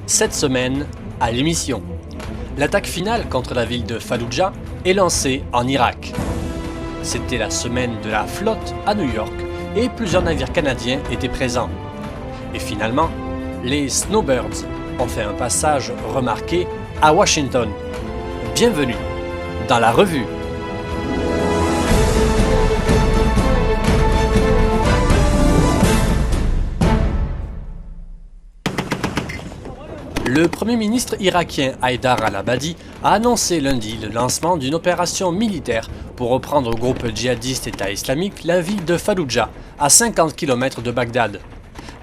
Cette semaine, à l'émission, l'attaque finale contre la ville de Falloujah est lancée en Irak. C'était la semaine de la flotte à New York et plusieurs navires canadiens étaient présents. Et finalement, les Snowbirds ont fait un passage remarqué à Washington. Bienvenue dans la revue. Le Premier ministre irakien Haïdar al-Abadi a annoncé lundi le lancement d'une opération militaire pour reprendre au groupe djihadiste État islamique la ville de Falloujah, à 50 km de Bagdad.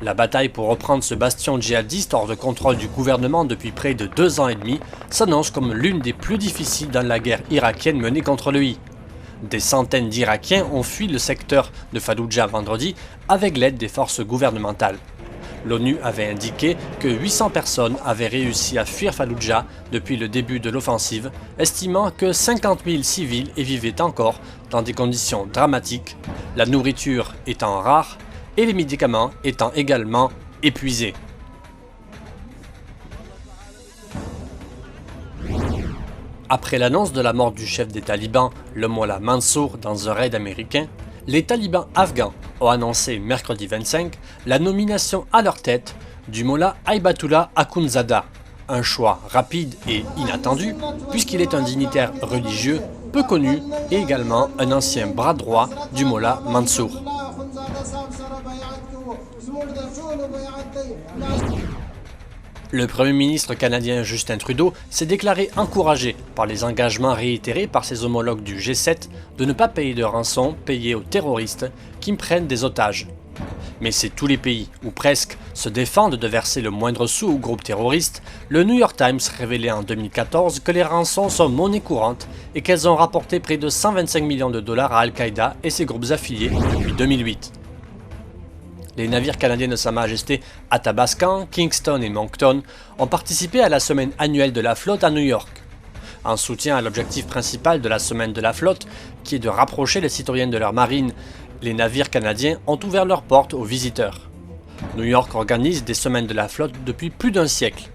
La bataille pour reprendre ce bastion djihadiste hors de contrôle du gouvernement depuis près de 2 ans et demi s'annonce comme l'une des plus difficiles dans la guerre irakienne menée contre le I. Des centaines d'Irakiens ont fui le secteur de Falloujah vendredi avec l'aide des forces gouvernementales. L'ONU avait indiqué que 800 personnes avaient réussi à fuir Falloujah depuis le début de l'offensive, estimant que 50 000 civils y vivaient encore dans des conditions dramatiques, la nourriture étant rare et les médicaments étant également épuisés. Après l'annonce de la mort du chef des talibans, le Mollah Mansour, dans un raid américain, les talibans afghans ont annoncé mercredi 25 la nomination à leur tête du Mollah Haibatullah Akhundzada, un choix rapide et inattendu puisqu'il est un dignitaire religieux peu connu et également un ancien bras droit du Mollah Mansour. Le Premier ministre canadien Justin Trudeau s'est déclaré encouragé par les engagements réitérés par ses homologues du G7 de ne pas payer de rançon payée aux terroristes qui prennent des otages. Mais c'est tous les pays, ou presque, se défendent de verser le moindre sou aux groupes terroristes. Le New York Times révélait en 2014 que les rançons sont monnaie courante et qu'elles ont rapporté près de 125 millions de dollars à Al-Qaïda et ses groupes affiliés depuis 2008. Les navires canadiens de Sa Majesté Athabascan, Kingston et Moncton ont participé à la semaine annuelle de la flotte à New York. En soutien à l'objectif principal de la semaine de la flotte, qui est de rapprocher les citoyens de leur marine, les navires canadiens ont ouvert leurs portes aux visiteurs. New York organise des semaines de la flotte depuis plus d'un siècle.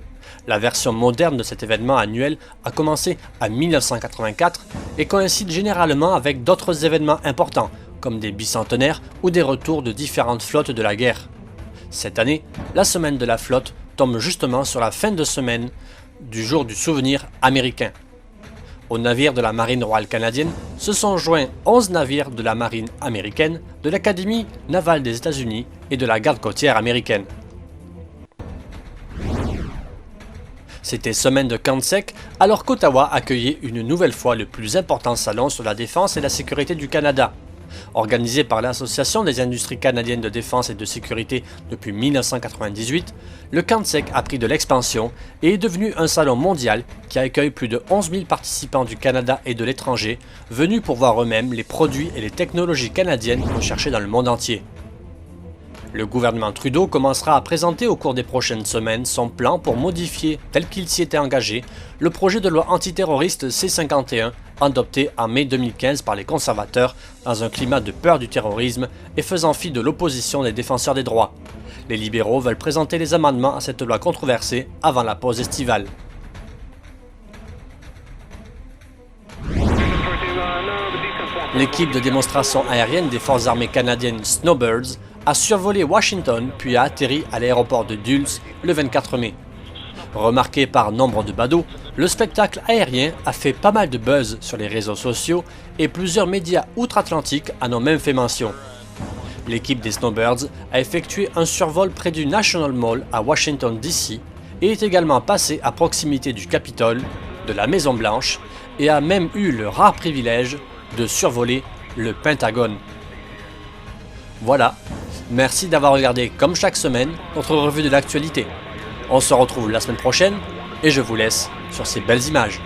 La version moderne de cet événement annuel a commencé en 1984 et coïncide généralement avec d'autres événements importants, comme des bicentenaires ou des retours de différentes flottes de la guerre. Cette année, la semaine de la flotte tombe justement sur la fin de semaine du jour du souvenir américain. Aux navires de la Marine royale canadienne se sont joints 11 navires de la Marine américaine, de l'Académie navale des États-Unis et de la Garde côtière américaine. C'était semaine de camp sec, alors qu'Ottawa accueillait une nouvelle fois le plus important salon sur la défense et la sécurité du Canada. Organisé par l'Association des industries canadiennes de défense et de sécurité depuis 1998, le camp sec a pris de l'expansion et est devenu un salon mondial qui accueille plus de 11 000 participants du Canada et de l'étranger, venus pour voir eux-mêmes les produits et les technologies canadiennes recherchées dans le monde entier. Le gouvernement Trudeau commencera à présenter au cours des prochaines semaines son plan pour modifier, tel qu'il s'y était engagé, le projet de loi antiterroriste C-51, adopté en mai 2015 par les conservateurs dans un climat de peur du terrorisme et faisant fi de l'opposition des défenseurs des droits. Les libéraux veulent présenter les amendements à cette loi controversée avant la pause estivale. L'équipe de démonstration aérienne des forces armées canadiennes Snowbirds a survolé Washington puis a atterri à l'aéroport de Dulles le 24 mai. Remarqué par nombre de badauds, le spectacle aérien a fait pas mal de buzz sur les réseaux sociaux et plusieurs médias outre-Atlantique en ont même fait mention. L'équipe des Snowbirds a effectué un survol près du National Mall à Washington DC et est également passée à proximité du Capitole, de la Maison Blanche et a même eu le rare privilège de survoler le Pentagone. Voilà, merci d'avoir regardé comme chaque semaine notre revue de l'actualité. On se retrouve la semaine prochaine et je vous laisse sur ces belles images.